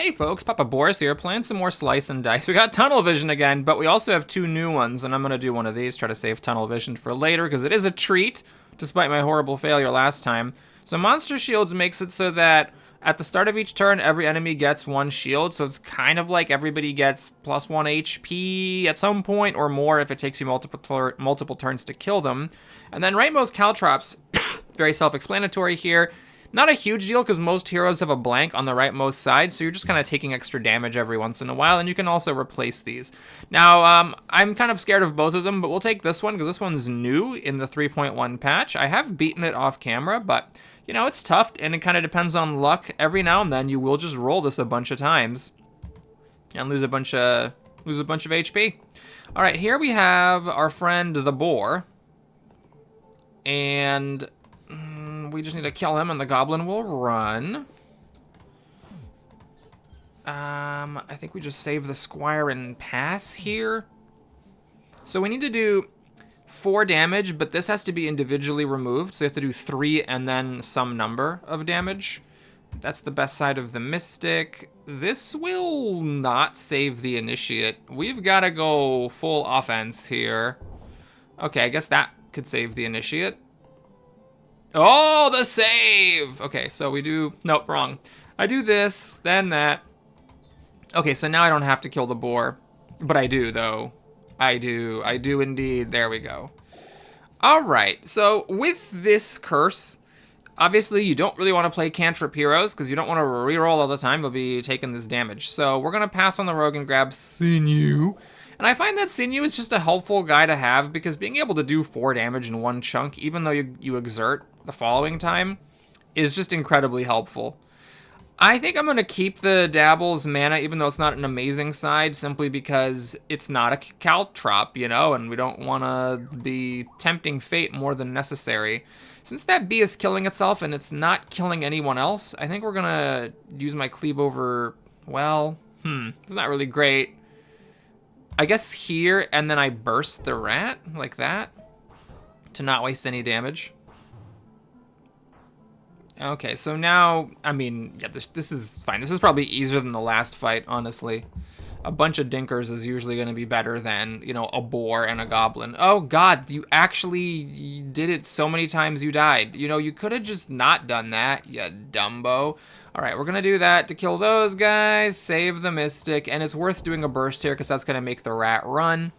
Hey folks, Papa Boris here, playing some more Slice and Dice. We got Tunnel Vision again, but we also have two new ones, and I'm going to do one of these, try to save Tunnel Vision for later, because it is a treat, despite my horrible failure last time. So Monster Shields makes it so that at the start of each turn, every enemy gets one shield, so it's kind of like everybody gets plus 1 HP at some point, or more if it takes you multiple turns to kill them. And then Rightmost Caltrops, very self-explanatory here. Not a huge deal because most heroes have a blank on the rightmost side, so you're just kind of taking extra damage every once in a while, and you can also replace these. Now, I'm kind of scared of both of them, but we'll take this one because this one's new in the 3.1 patch. I have beaten it off camera, but, you know, it's tough, and it kind of depends on luck. Every now and then, you will just roll this a bunch of times and lose a bunch of HP. All right, here we have our friend the boar, and we just need to kill him and the goblin will run. I think we just save the squire and pass here. So we need to do 4 damage, but this has to be individually removed. So you have to do 3 and then some number of damage. That's the best side of the mystic. This will not save the initiate. We've got to go full offense here. Okay, I guess that could save the initiate. Oh, the save! Okay, so we do... Nope, wrong. I do this, then that. Okay, so now I don't have to kill the boar. But I do, though. I do indeed. There we go. Alright, so with this curse, obviously you don't really want to play cantrip heroes, because you don't want to reroll all the time. You'll be taking this damage. So we're going to pass on the rogue and grab Sinew. And I find that Sinew is just a helpful guy to have, because being able to do 4 damage in one chunk, even though you exert the following time, is just incredibly helpful. I think I'm going to keep the Dabble's mana, even though it's not an amazing side, simply because it's not a Caltrop, you know, and we don't want to be tempting fate more than necessary. Since that bee is killing itself and it's not killing anyone else, I think we're going to use my cleave over, well, it's not really great. I guess here, and then I burst the rat, like that, to not waste any damage. Okay, so now, I mean, yeah, this is fine. This is probably easier than the last fight, honestly. A bunch of dinkers is usually going to be better than, you know, a boar and a goblin. Oh, God, you actually did it so many times you died. You know, you could have just not done that, you dumbo. All right, we're going to do that to kill those guys, save the mystic, and it's worth doing a burst here because that's going to make the rat run.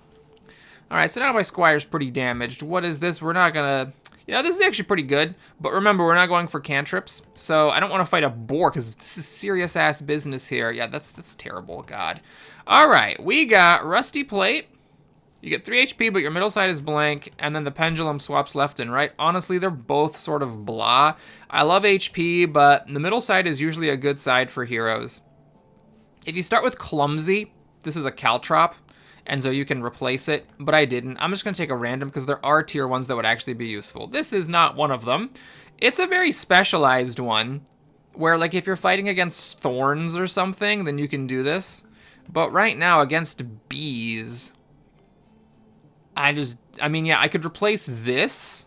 All right, so now my squire's pretty damaged. What is this? We're not going to... You know, this is actually pretty good, but remember, we're not going for cantrips, so I don't want to fight a boar, because this is serious-ass business here. Yeah, that's terrible, God. All right, we got Rusty Plate. You get 3 HP, but your middle side is blank, and then the pendulum swaps left and right. Honestly, they're both sort of blah. I love HP, but the middle side is usually a good side for heroes. If you start with Clumsy, this is a Caltrop, and so you can replace it, but I didn't. I'm just going to take a random because there are tier 1s that would actually be useful. This is not one of them. It's a very specialized one where, like, if you're fighting against thorns or something, then you can do this. But right now, against bees, I mean, yeah, I could replace this,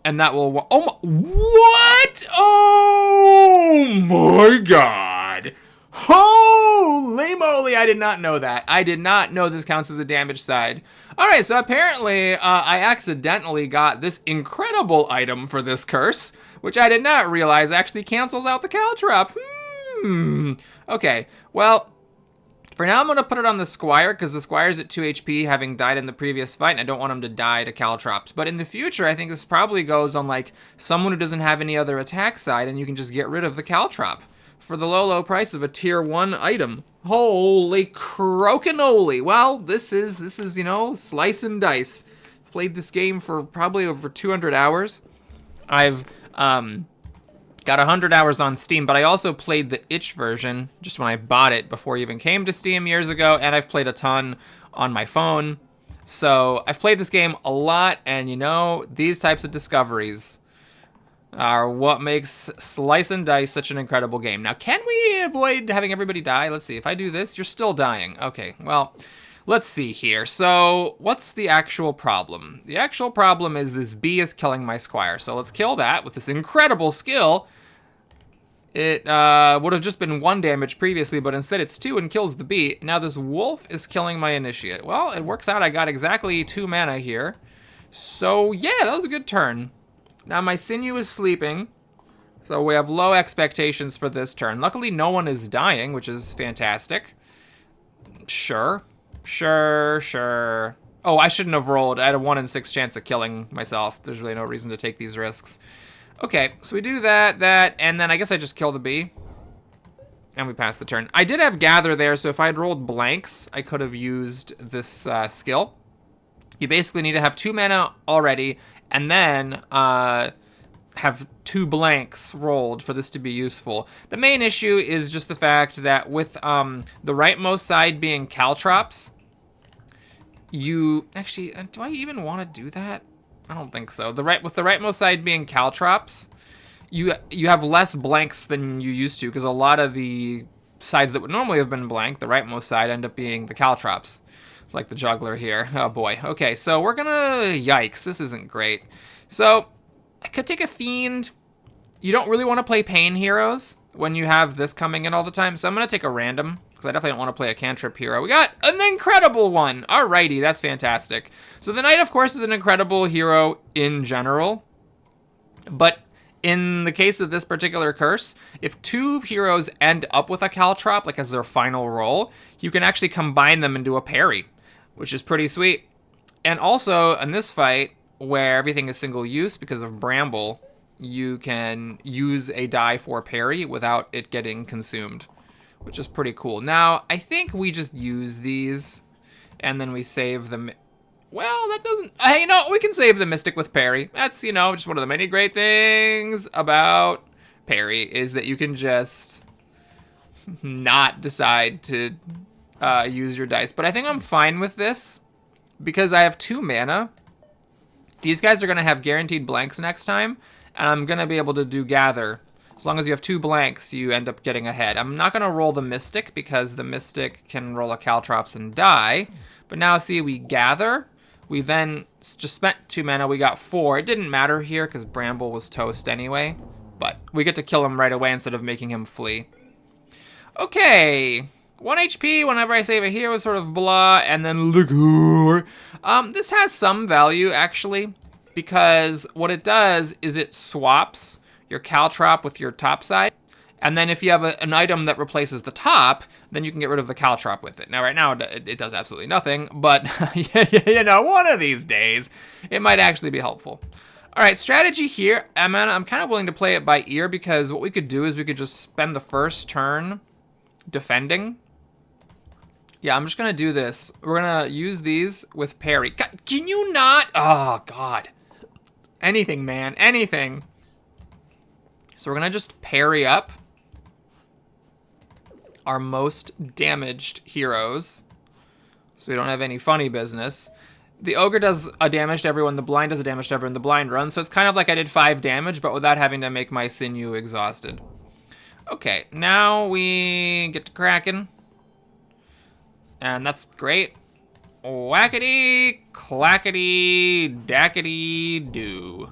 and that will... Oh, what? Oh, my God. Holy moly, I did not know that. I did not know this counts as a damage side. All right, so apparently I accidentally got this incredible item for this curse, which I did not realize actually cancels out the Caltrop. Okay, well, for now I'm going to put it on the squire, because the squire's at 2 HP, having died in the previous fight, and I don't want him to die to Caltrops. But in the future, I think this probably goes on, like, someone who doesn't have any other attack side, and you can just get rid of the Caltrop for the low, low price of a tier 1 item. Holy crokinole. Well, this is, you know, slice and dice. I've played this game for probably over 200 hours. I've got 100 hours on Steam, but I also played the itch version just when I bought it before it even came to Steam years ago, and I've played a ton on my phone. So I've played this game a lot, and you know, these types of discoveries are what makes Slice and Dice such an incredible game. Now, can we avoid having everybody die? Let's see. If I do this, you're still dying. Okay, well, let's see here. So, what's the actual problem? The actual problem is this bee is killing my squire. So let's kill that with this incredible skill. It would have just been 1 damage previously, but instead it's 2 and kills the bee. Now this wolf is killing my initiate. Well, it works out. I got exactly 2 mana here. So yeah, that was a good turn. Now my sinew is sleeping. So we have low expectations for this turn. Luckily, no one is dying, which is fantastic. Sure. Oh, I shouldn't have rolled. I had a 1 in 6 chance of killing myself. There's really no reason to take these risks. Okay, so we do that, and then I guess I just kill the bee. And we pass the turn. I did have Gather there, so if I had rolled blanks, I could have used this skill. You basically need to have 2 mana already, and then have 2 blanks rolled for this to be useful. The main issue is just the fact that with the rightmost side being Caltrops, you... Actually, do I even want to do that? I don't think so. With the rightmost side being Caltrops, you have less blanks than you used to, because a lot of the sides that would normally have been blank, the rightmost side, end up being the Caltrops. It's like the juggler here. Oh boy. Okay, so we're gonna... Yikes, this isn't great. So, I could take a Fiend. You don't really want to play Pain Heroes when you have this coming in all the time, so I'm gonna take a random, because I definitely don't want to play a cantrip hero. We got an incredible one. Alrighty, that's fantastic. So the knight, of course, is an incredible hero in general. But in the case of this particular curse, if 2 heroes end up with a Caltrop, like as their final roll, you can actually combine them into a parry, which is pretty sweet. And also, in this fight, where everything is single use because of Bramble, you can use a die for parry without it getting consumed, which is pretty cool. Now, I think we just use these, and then we save them. Well, that doesn't... Hey, we can save the Mystic with parry. That's, just one of the many great things about parry, is that you can just not decide to use your dice. But I think I'm fine with this, because I have 2 mana. These guys are going to have guaranteed blanks next time, and I'm going to be able to do Gather. As long as you have 2 blanks, you end up getting ahead. I'm not going to roll the Mystic, because the Mystic can roll a Caltrops and die. But now, see, we Gather. We then just spent 2 mana. We got 4. It didn't matter here, because Bramble was toast anyway. But we get to kill him right away instead of making him flee. Okay. 1 HP whenever I save a hero, sort of blah, and then Liqueur. This has some value, actually, because what it does is it swaps your Caltrop with your top side, and then if you have an item that replaces the top, then you can get rid of the Caltrop with it. Now, right now, it does absolutely nothing, but, one of these days, it might actually be helpful. All right, strategy here. I'm kind of willing to play it by ear, because what we could do is we could just spend the first turn defending. Yeah, I'm just going to do this. We're going to use these with parry. God, can you not? Oh, God. Anything, man. Anything. So we're going to just parry up our most damaged heroes, so we don't have any funny business. The ogre does a damage to everyone. The blind does a damage to everyone. The blind runs. So it's kind of like I did 5 damage, but without having to make my sinew exhausted. Okay, now we get to Kraken. And that's great. Whackety, clackety, dackety, doo.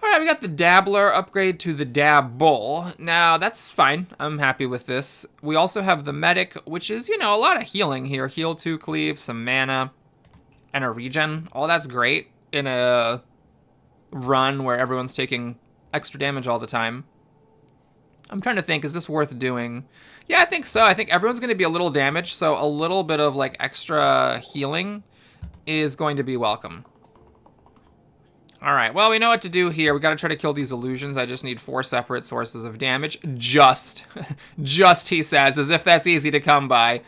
All right, we got the Dabbler upgrade to the Dabble. Now, that's fine. I'm happy with this. We also have the Medic, which is, a lot of healing here. Heal 2 cleave, some mana, and a regen. All that's great in a run where everyone's taking extra damage all the time. I'm trying to think, is this worth doing? Yeah, I think so. I think everyone's going to be a little damaged, so a little bit of, extra healing is going to be welcome. All right, well, we know what to do here. We got to try to kill these illusions. I just need 4 separate sources of damage. Just, he says, as if that's easy to come by.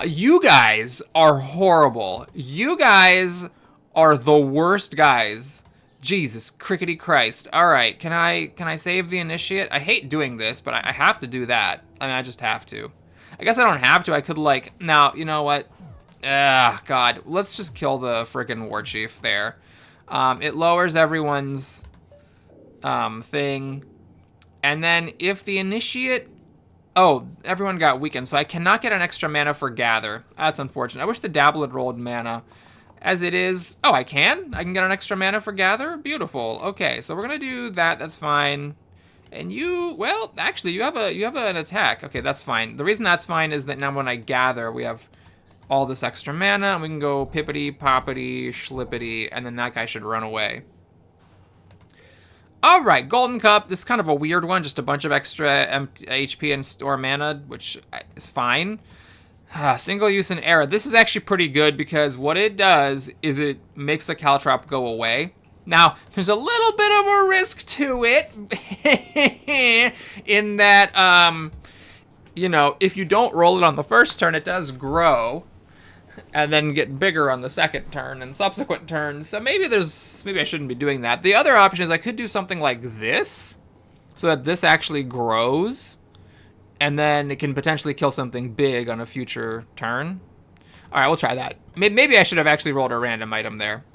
You guys are horrible. You guys are the worst guys. Jesus, crickety Christ. All right, can I save the initiate? I hate doing this, but I have to do that. I just have to. I guess I don't have to. I could, now, you know what? God. Let's just kill the friggin' war chief there. It lowers everyone's thing. And then if the initiate... Oh, everyone got weakened, so I cannot get an extra mana for Gather. That's unfortunate. I wish the Dabble had rolled mana. As it is... Oh, I can? I can get an extra mana for Gather? Beautiful. Okay, so we're going to do that. That's fine. And you, well, actually, you have an attack. Okay, that's fine. The reason that's fine is that now when I gather, we have all this extra mana, and we can go pippity, poppity, schlippity, and then that guy should run away. All right, Golden Cup. This is kind of a weird one, just a bunch of extra HP and store mana, which is fine. Single use and era. This is actually pretty good because what it does is it makes the Caltrop go away. Now, there's a little bit of a risk to it in that, you know, if you don't roll it on the first turn, it does grow and then get bigger on the second turn and subsequent turns. So maybe I shouldn't be doing that. The other option is I could do something like this so that this actually grows and then it can potentially kill something big on a future turn. All right, we'll try that. Maybe I should have actually rolled a random item there.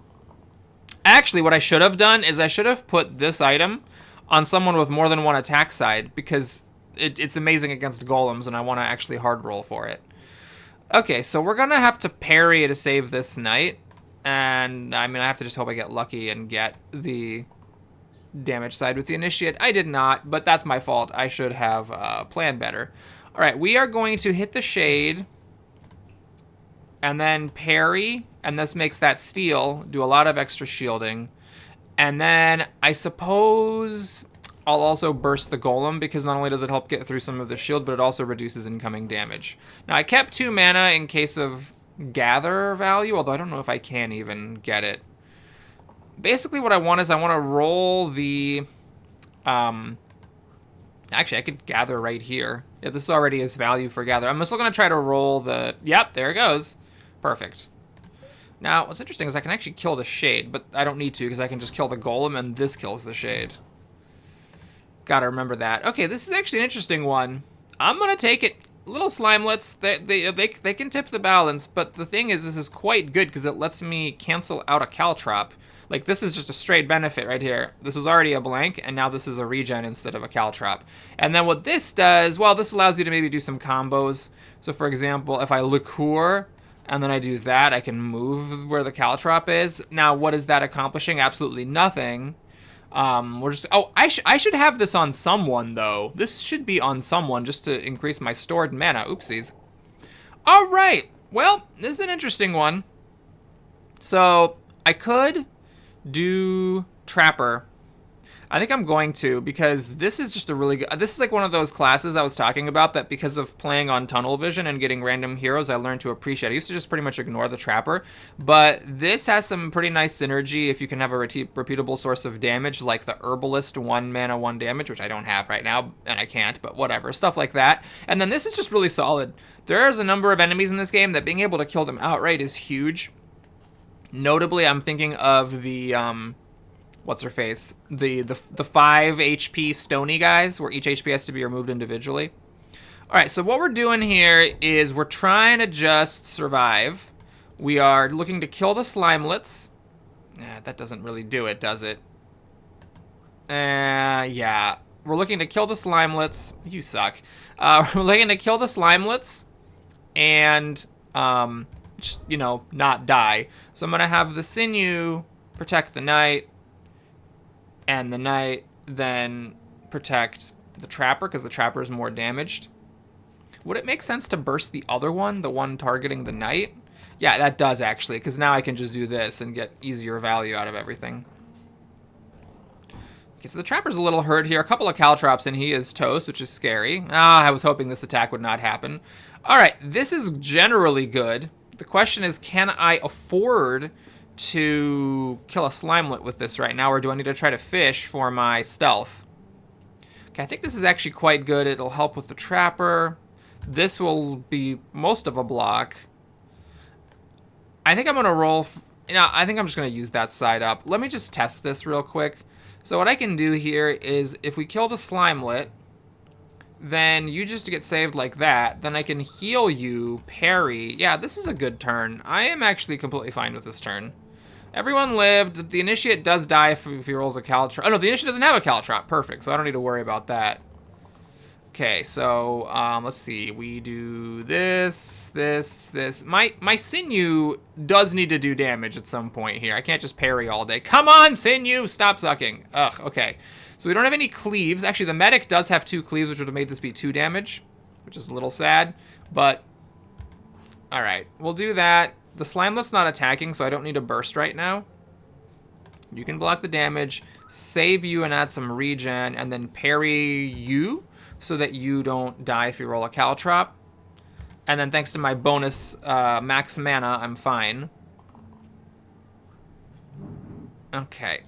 Actually, what I should have done is I should have put this item on someone with more than one attack side because it's amazing against golems and I want to actually hard roll for it. Okay, so we're going to have to parry to save this knight. And, I mean, I have to just hope I get lucky and get the damage side with the initiate. I did not, but that's my fault. I should have planned better. All right, we are going to hit the shade and then parry, and this makes that steal, do a lot of extra shielding. And then I suppose I'll also burst the golem because not only does it help get through some of the shield, but it also reduces incoming damage. Now I kept 2 mana in case of gather value, although I don't know if I can even get it. Basically what I want is I want to roll the, actually I could gather right here. Yeah, this already is value for gather. I'm still going to try to roll the, yep, there it goes. Perfect. Now, what's interesting is I can actually kill the shade, but I don't need to because I can just kill the golem and this kills the shade. Gotta remember that. Okay, this is actually an interesting one. I'm gonna take it. Little slimelets, they can tip the balance, but the thing is, this is quite good because it lets me cancel out a Caltrop. Like, this is just a straight benefit right here. This was already a blank, and now this is a regen instead of a Caltrop. And then what this does, well, this allows you to maybe do some combos. So, for example, if I liqueur, and then I do that, I can move where the Caltrop is. Now, what is that accomplishing? Absolutely nothing. We're just, oh, I should have this on someone, though. This should be on someone just to increase my stored mana. Oopsies. All right. Well, this is an interesting one. So, I could do Trapper. I think I'm going to because this is just a really good, this is like one of those classes I was talking about that because of playing on tunnel vision and getting random heroes, I learned to appreciate. I used to just pretty much ignore the Trapper, but this has some pretty nice synergy if you can have a repeatable source of damage like the Herbalist 1 mana 1 damage, which I don't have right now and I can't, but whatever, stuff like that. And then this is just really solid. There's a number of enemies in this game that being able to kill them outright is huge. Notably, I'm thinking of the, what's her face? The 5 HP stony guys, where each HP has to be removed individually. All right, so what we're doing here is we're trying to just survive. We are looking to kill the slimelets. That doesn't really do it, does it? Yeah. We're looking to kill the slimelets. You suck. We're looking to kill the slimelets and just, you know, not die. So I'm going to have the sinew protect the knight, and the knight then protect the trapper because the trapper is more damaged. Would it make sense to burst the other one, the one targeting the knight? Yeah, that does actually, because now I can just do this and get easier value out of everything. Okay, so the trapper's a little hurt here. A couple of caltrops and he is toast, which is scary. I was hoping this attack would not happen. All right, this is generally good. The question is, can I afford to kill a slimelet with this right now, or do I need to try to fish for my stealth? Okay, I think this is actually quite good. It'll help with the trapper. This will be most of a block. I think I'm gonna roll, I think I'm just gonna use that side up. Let me just test this real quick. So what I can do here is if we kill the slimelet, then you just get saved like that. Then I can heal you, parry. Yeah, this is a good turn. I am actually completely fine with this turn. Everyone lived. The initiate does die if he rolls a caltrop. Oh no, the initiate doesn't have a caltrop. Perfect, so I don't need to worry about that. Okay, so let's see. We do this, this. My sinew does need to do damage at some point here. I can't just parry all day. Come on, sinew, stop sucking. Ugh. Okay, so we don't have any cleaves. Actually, the medic does have 2 cleaves, which would have made this be 2 damage, which is a little sad. But all right, we'll do that. The Slimelet's not attacking, so I don't need a burst right now. You can block the damage, save you, and add some regen, and then parry you, so that you don't die if you roll a Caltrop. And then thanks to my bonus max mana, I'm fine. Okay.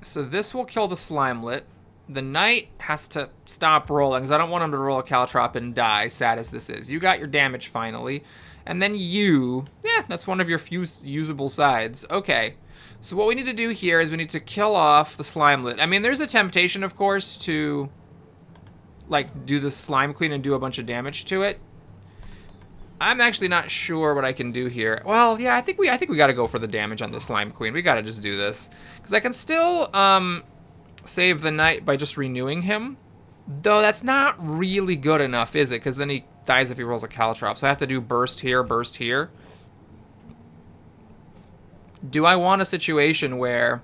So this will kill the Slimelet. The Knight has to stop rolling, because I don't want him to roll a Caltrop and die, sad as this is. You got your damage finally. And then you... yeah, that's one of your few usable sides. Okay. So what we need to do here is we need to kill off the Slimelet. I mean, there's a temptation, of course, to... like, do the Slime Queen and do a bunch of damage to it. I'm actually not sure what I can do here. Well, yeah, I think we gotta go for the damage on the Slime Queen. We gotta just do this. Because I can still, save the Knight by just renewing him. Though that's not really good enough, is it? Because then he dies if he rolls a Caltrop. So I have to do burst here, burst here. Do I want a situation where...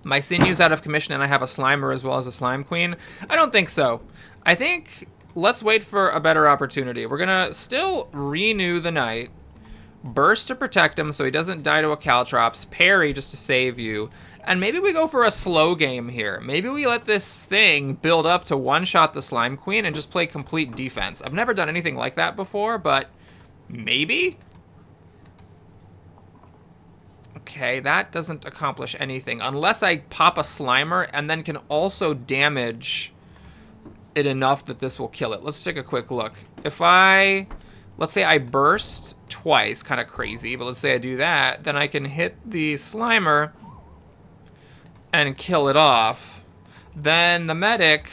my sinew's out of commission and I have a Slimer as well as a Slime Queen? I don't think so. I think let's wait for a better opportunity. We're gonna still renew the Knight, burst to protect him so he doesn't die to a Caltrops, parry just to save you, and maybe we go for a slow game here. Maybe we let this thing build up to one-shot the Slime Queen and just play complete defense. I've never done anything like that before, but maybe? Okay, that doesn't accomplish anything. Unless I pop a Slimer and then can also damage it enough that this will kill it. Let's take a quick look. If I... let's say I burst twice, kind of crazy, but let's say I do that, then I can hit the Slimer and kill it off. Then the medic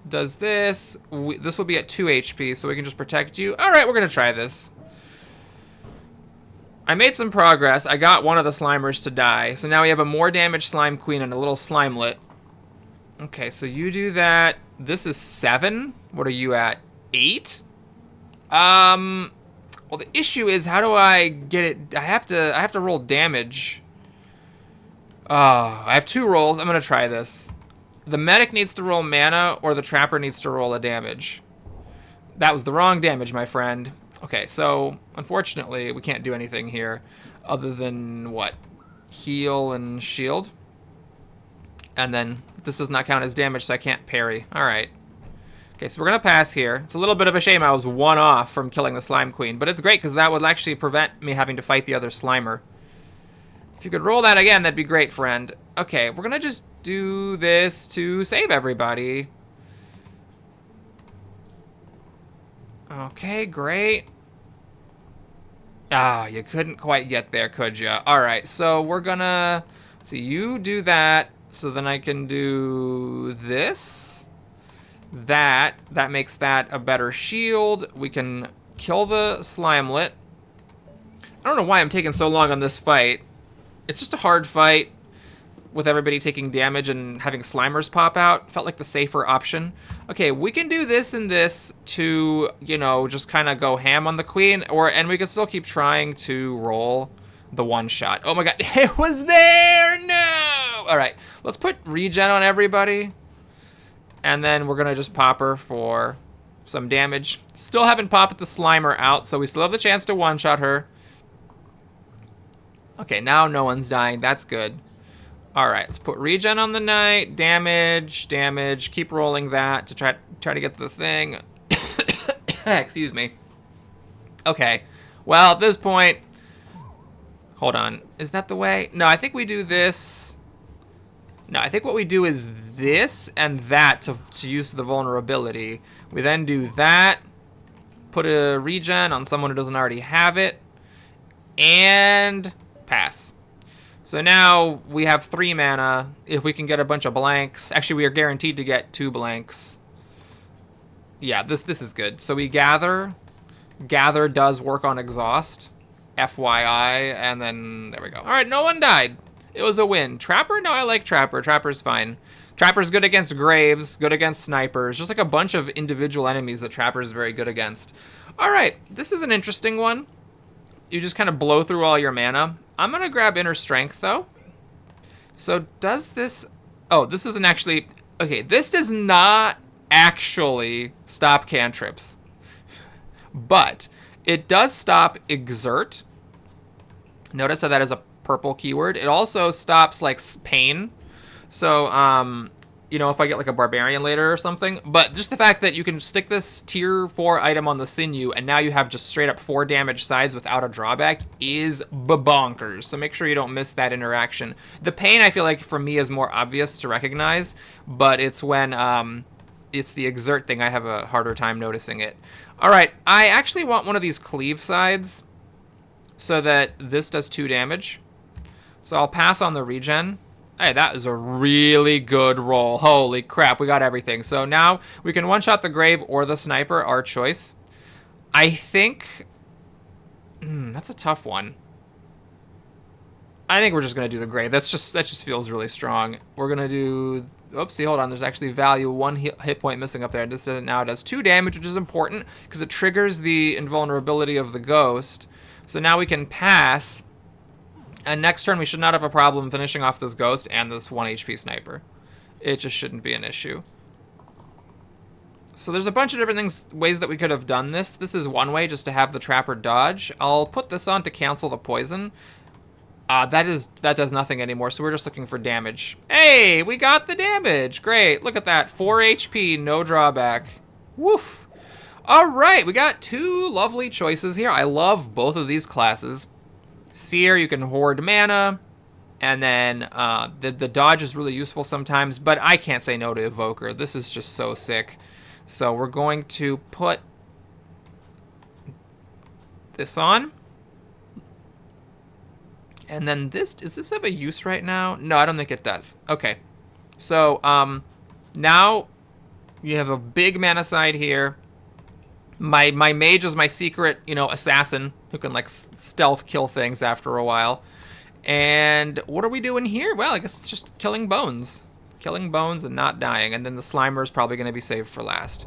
does this. This will be at 2 HP, so we can just protect you. All right, we're going to try this. I made some progress. I got one of the Slimers to die. So now we have a more damaged Slime Queen and a little Slimelet. Okay, so you do that. This is 7. What are you at? 8? Well, the issue is, how do I get it? I have to roll damage. Oh, I have 2 rolls. I'm gonna try this. The medic needs to roll mana, or the trapper needs to roll a damage. That was the wrong damage, my friend. Okay, so unfortunately, we can't do anything here other than what? Heal and shield. And then this does not count as damage, so I can't parry. All right. Okay, so we're gonna pass here. It's a little bit of a shame I was 1 off from killing the Slime Queen, but it's great because that would actually prevent me having to fight the other Slimer. If you could roll that again, that'd be great, friend. Okay, we're gonna just do this to save everybody. Okay, great. Ah, you couldn't quite get there, could you? All right, so we're gonna... so you do that, so then I can do this. That makes that a better shield. We can kill the Slimelet. I don't know why I'm taking so long on this fight. It's just a hard fight with everybody taking damage and having Slimers pop out. Felt like the safer option. Okay, we can do this and this to, you know, just kind of go ham on the Queen, and we can still keep trying to roll the one shot. Oh my god, it was there! No! All right, let's put regen on everybody. And then we're gonna just pop her for some damage. Still haven't popped the Slimer out, so we still have the chance to one-shot her. Okay, now no one's dying. That's good. All right, let's put regen on the Knight. Damage, damage. Keep rolling that to try to get the thing. Excuse me. Okay. Well, at this point, hold on. Is that the way? No, I think we do this. No, I think what we do is this and that to use the vulnerability. We then do that. Put a regen on someone who doesn't already have it. And pass. So now we have 3 mana. If we can get a bunch of blanks. Actually, we are guaranteed to get 2 blanks. Yeah, this is good. So we gather. Gather does work on exhaust. FYI. And then there we go. All right, no one died. It was a win. Trapper? No, I like Trapper. Trapper's fine. Trapper's good against Graves, good against Snipers, just like a bunch of individual enemies that Trapper's very good against. All right, this is an interesting one. You just kind of blow through all your mana. I'm going to grab Inner Strength, though. So does this... Oh, this isn't actually... Okay, this does not actually stop cantrips. But it does stop Exert. Notice how that is a purple keyword. It also stops, like, pain. So, you know, if I get, like, a Barbarian later or something. But just the fact that you can stick this tier 4 item on the Sinew, and now you have just straight up 4 damage sides without a drawback is bonkers. So make sure you don't miss that interaction. The pain, I feel like, for me, is more obvious to recognize. But it's when, it's the Exert thing I have a harder time noticing it. All right, I actually want one of these cleave sides so that this does 2 damage. So I'll pass on the regen. Hey, that is a really good roll. Holy crap, we got everything. So now we can one-shot the Grave or the Sniper, our choice. I think... that's a tough one. I think we're just going to do the Grave. That just feels really strong. We're going to do... Oopsie, hold on. There's actually value. 1 hit point missing up there. This now does 2 damage, which is important because it triggers the invulnerability of the Ghost. So now we can pass... And next turn, we should not have a problem finishing off this Ghost and this 1 HP Sniper. It just shouldn't be an issue. So there's a bunch of different ways that we could have done this. This is one way, just to have the Trapper dodge. I'll put this on to cancel the poison. That does nothing anymore, so we're just looking for damage. Hey, we got the damage. Great, look at that. 4 HP, no drawback. Woof. All right, we got 2 lovely choices here. I love both of these classes. Seer, you can hoard mana, and then the dodge is really useful sometimes, but I can't say no to Evoker. This is just so sick. So we're going to put this on. And then this, does this have a use right now? No, I don't think it does. Okay. So now you have a big mana side here. My mage is my secret, you know, assassin who can, like, stealth kill things after a while. And what are we doing here? Well, I guess it's just killing bones. Killing bones and not dying. And then the Slimer is probably going to be saved for last.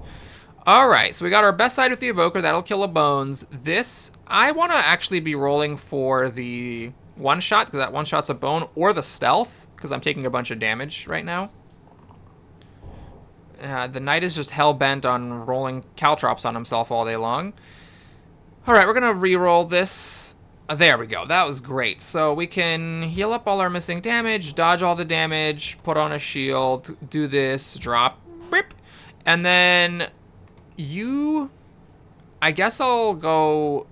All right, so we got our best side with the Evoker. That'll kill a bones. This, I want to actually be rolling for the one-shot, because that one-shot's a bone, or the stealth, because I'm taking a bunch of damage right now. The Knight is just hell-bent on rolling Caltrops on himself all day long. All right, we're going to re-roll this. There we go. That was great. So we can heal up all our missing damage, dodge all the damage, put on a shield, do this, drop, rip. And then I guess I'll go...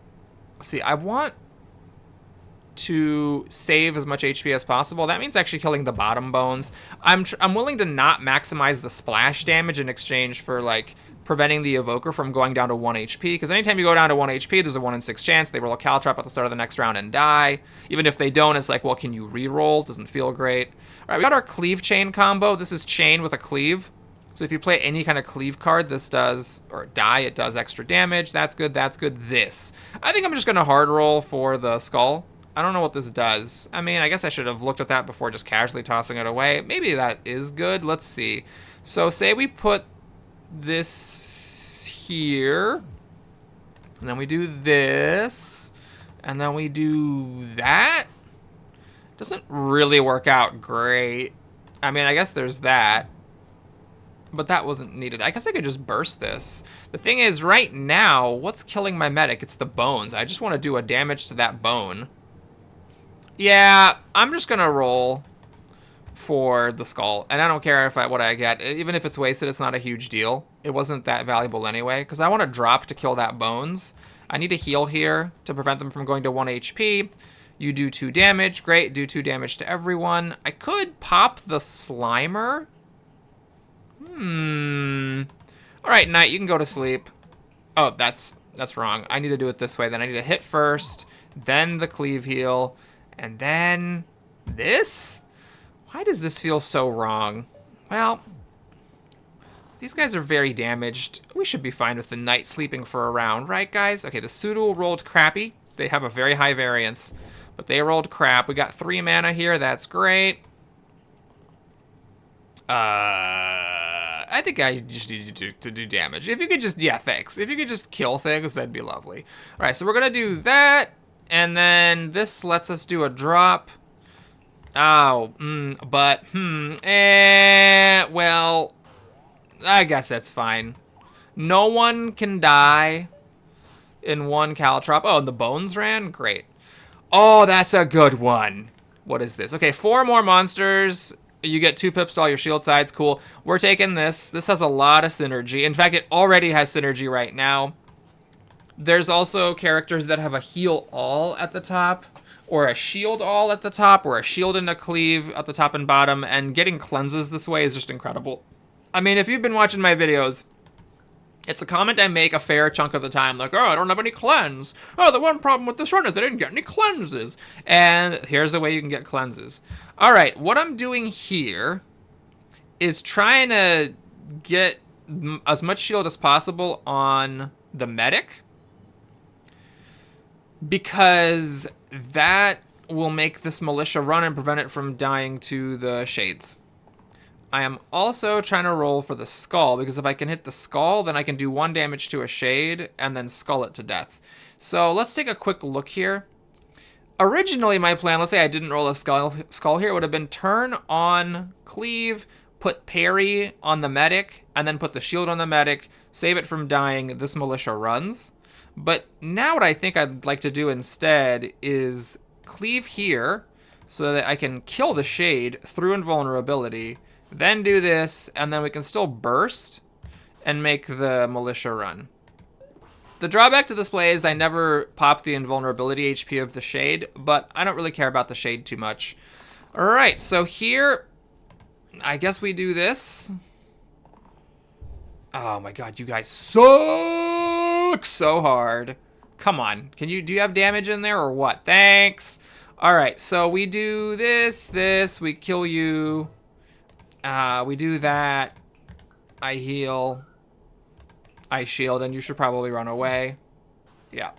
See, I want to save as much HP as possible. That means actually killing the bottom bones. I'm willing to not maximize the splash damage in exchange for, like, preventing the Evoker from going down to 1 HP, because anytime you go down to 1 HP, there's a 1 in 6 chance they roll a Caltrop at the start of the next round and die. Even if they don't, it's like, well, can you re-roll? Doesn't feel great. All right, we got our Cleave Chain combo. This is Chain with a Cleave. So if you play any kind of Cleave card, this does, or die, it does extra damage. That's good, that's good. This. I think I'm just going to hard roll for the Skull. I don't know what this does. I mean, I guess I should have looked at that before just casually tossing it away. Maybe that is good. Let's see. So say we put this here, and then we do this, and then we do that. Doesn't really work out great. I mean, I guess there's that, but that wasn't needed. I guess I could just burst this. The thing is, right now, what's killing my medic? It's the bones. I just want to do a damage to that bone. Yeah, I'm just gonna roll for the Skull, and I don't care if what I get. Even if it's wasted, it's not a huge deal. It wasn't that valuable anyway, because I want to drop to kill that bones. I need to heal here to prevent them from going to 1 HP. You do 2 damage. Great, do 2 damage to everyone. I could pop the Slimer. All right, Knight, you can go to sleep. Oh, that's wrong. I need to do it this way. Then I need to hit first, then the Cleave heal, and then this? Why does this feel so wrong? Well, these guys are very damaged. We should be fine with the Knight sleeping for a round, right, guys? Okay, the Pseudo rolled crappy. They have a very high variance, but they rolled crap. We got 3 mana here. That's great. I think I just need you to do damage. If you could just, yeah, thanks. If you could just kill things, that'd be lovely. All right, so we're gonna do that, and then this lets us do a drop. Oh, well, I guess that's fine. No one can die in one Caltrop. Oh, and the bones ran? Great. Oh, that's a good one. What is this? Okay, 4 more monsters. You get 2 pips to all your shield sides. Cool. We're taking this. This has a lot of synergy. In fact, it already has synergy right now. There's also characters that have a heal all at the top, or a shield all at the top, or a shield and a cleave at the top and bottom, and getting cleanses this way is just incredible. I mean, if you've been watching my videos, it's a comment I make a fair chunk of the time, like, oh, I don't have any cleanse. Oh, the one problem with this run is I didn't get any cleanses. And here's a way you can get cleanses. All right, what I'm doing here is trying to get as much shield as possible on the medic, because that will make this militia run and prevent it from dying to the shades. I am also trying to roll for the skull, because if I can hit the skull, then I can do 1 damage to a shade and then skull it to death. So let's take a quick look here. Originally, my plan, let's say I didn't roll a skull here, would have been turn on cleave, put parry on the medic, and then put the shield on the medic, save it from dying, this militia runs. But now what I think I'd like to do instead is cleave here so that I can kill the shade through invulnerability, then do this, and then we can still burst and make the militia run. The drawback to this play is I never popped the invulnerability HP of the shade, but I don't really care about the shade too much. All right, so here, I guess we do this. Oh my god, you guys suck so hard. Come on, do you have damage in there or what? Thanks. All right, so we do this, we kill you. We do that. I heal. I shield, and you should probably run away. Yeah.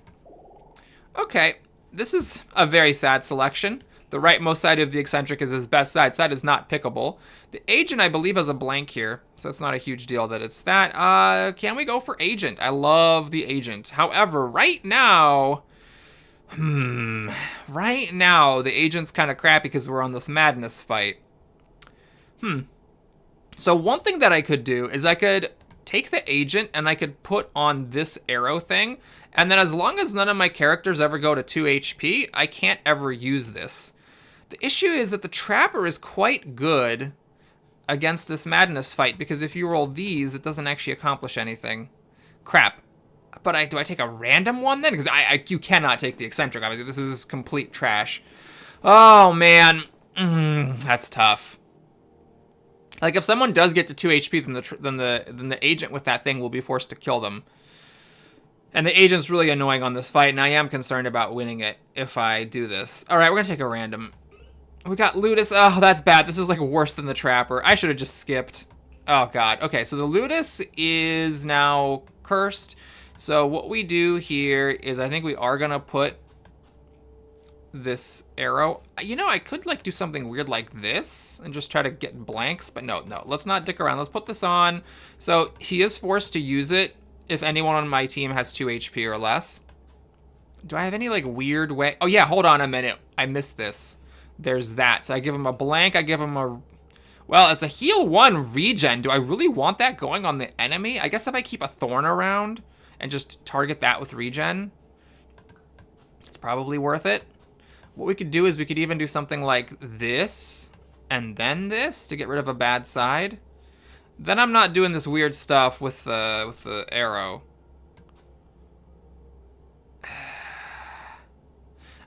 Okay, this is a very sad selection. The rightmost side of the eccentric is his best side, so that is not pickable. The agent, I believe, has a blank here, so it's not a huge deal that it's that. Can we go for agent? I love the agent. However, right now, the agent's kind of crappy because we're on this madness fight. So one thing that I could do is I could take the agent and I could put on this arrow thing, and then as long as none of my characters ever go to 2 HP, I can't ever use this. The issue is that the trapper is quite good against this madness fight, because if you roll these, it doesn't actually accomplish anything. Crap. But do I take a random one then? Because you cannot take the eccentric, obviously. This is complete trash. Oh, man. That's tough. Like, if someone does get to 2 HP, then the agent with that thing will be forced to kill them. And the agent's really annoying on this fight, and I am concerned about winning it if I do this. All right, we're going to take a random. We got Ludus. Oh, that's bad. This is, like, worse than the Trapper. I should have just skipped. Oh, God. Okay, so the Ludus is now cursed. So what we do here is I think we are going to put this arrow. You know, I could like do something weird like this and just try to get blanks, but no, let's not dick around. Let's put this on. So he is forced to use it if anyone on my team has 2 HP or less. Do I have any like weird way? Oh yeah, hold on a minute. I missed this. There's that. So I give him a blank. I give him a, well, it's a heal 1 regen. Do I really want that going on the enemy? I guess if I keep a thorn around and just target that with regen, it's probably worth it. What we could do is we could even do something like this and then this to get rid of a bad side. Then I'm not doing this weird stuff with the arrow.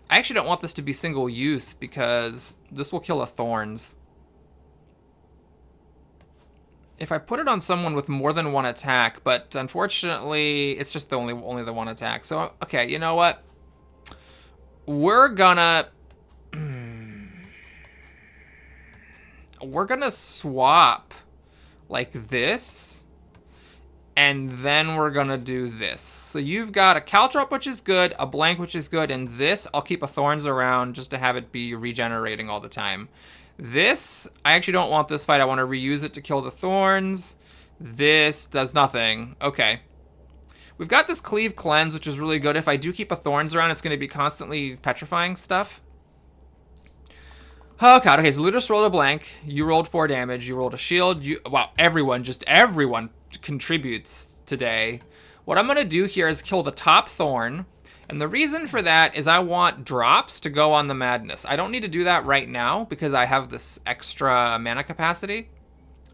I actually don't want this to be single use because this will kill a thorns. If I put it on someone with more than 1 attack, but unfortunately it's just the only the 1 attack. So okay, you know what? We're gonna swap like this, and then we're gonna do this. So you've got a Caltrop, which is good, a blank, which is good, and this, I'll keep a thorns around just to have it be regenerating all the time. This, I actually don't want this fight. I want to reuse it to kill the thorns. This does nothing. Okay. We've got this Cleave Cleanse, which is really good. If I do keep a Thorns around, it's going to be constantly petrifying stuff. Oh, God. Okay, so Ludus rolled a blank. You rolled 4 damage. You rolled a shield. Wow, everyone contributes today. What I'm going to do here is kill the top Thorn. And the reason for that is I want drops to go on the Madness. I don't need to do that right now because I have this extra mana capacity.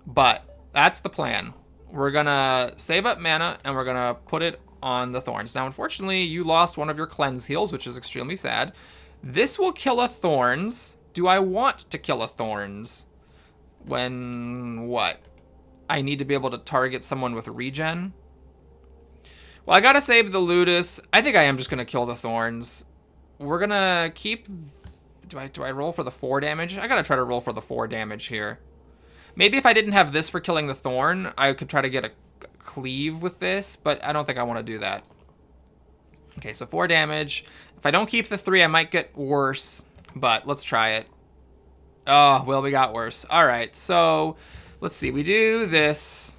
But that's the plan. We're going to save up mana and we're going to put it on the Thorns. Now, unfortunately, you lost one of your cleanse heals, which is extremely sad. This will kill a Thorns. Do I want to kill a Thorns? When what? I need to be able to target someone with regen? Well, I gotta save the Ludus. I think I am just gonna kill the Thorns. We're gonna keep... Do I roll for the 4 damage? I gotta try to roll for the 4 damage here. Maybe if I didn't have this for killing the Thorn, I could try to get a cleave with this, but I don't think I want to do that. Okay, so 4 damage. If I don't keep the 3, I might get worse, but let's try it. Oh, well, we got worse. All right, so let's see. We do this.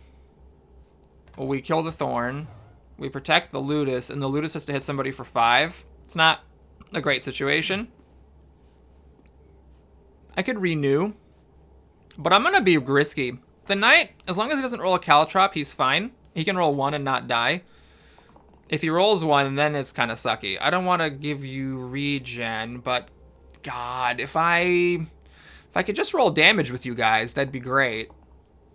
We kill the Thorn. We protect the Ludus, and the Ludus has to hit somebody for 5. It's not a great situation. I could renew, but I'm going to be risky. The Knight, as long as he doesn't roll a Caltrop, he's fine. He can roll 1 and not die. If he rolls 1, then it's kind of sucky. I don't want to give you regen, but God, if I could just roll damage with you guys, that'd be great.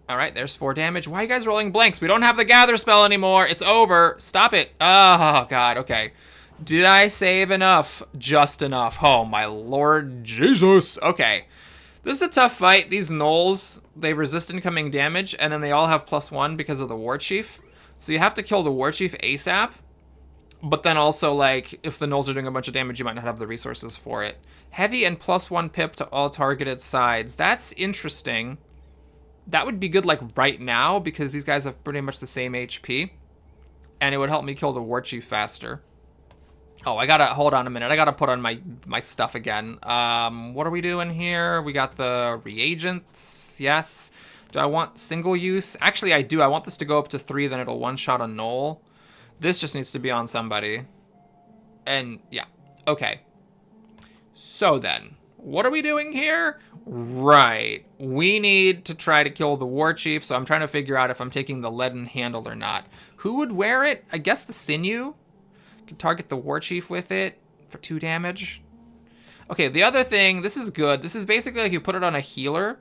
All right, there's 4 damage. Why are you guys rolling blanks? We don't have the Gather spell anymore. It's over. Stop it. Oh, God. Okay. Did I save enough? Just enough. Oh, my Lord Jesus. Okay. This is a tough fight. These gnolls, they resist incoming damage, and then they all have +1 because of the War Chief. So you have to kill the War Chief ASAP. But then also, like, if the gnolls are doing a bunch of damage, you might not have the resources for it. Heavy and +1 pip to all targeted sides. That's interesting. That would be good, like, right now, because these guys have pretty much the same HP. And it would help me kill the War Chief faster. Oh, I gotta, hold on a minute. I gotta put on my stuff again. What are we doing here? We got the reagents, yes. Do I want single use? Actually, I do. I want this to go up to 3, then it'll one-shot a gnoll. This just needs to be on somebody. And, yeah, okay. So then, what are we doing here? Right, we need to try to kill the War Chief, so I'm trying to figure out if I'm taking the leaden handle or not. Who would wear it? I guess the sinew. Can target the War Chief with it for 2 damage. Okay, the other thing, this is good. This is basically like you put it on a healer,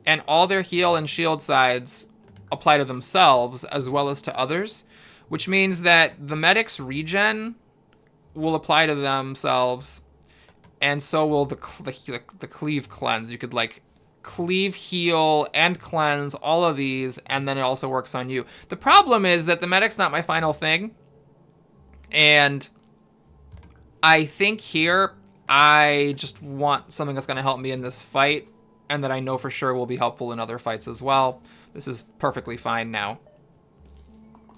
and all their heal and shield sides apply to themselves as well as to others, which means that the medic's regen will apply to themselves, and so will the cleave cleanse. You could like cleave, heal, and cleanse all of these, and then it also works on you. The problem is that the medic's not my final thing, and I think here I just want something that's going to help me in this fight, and that I know for sure will be helpful in other fights as well. This is perfectly fine now.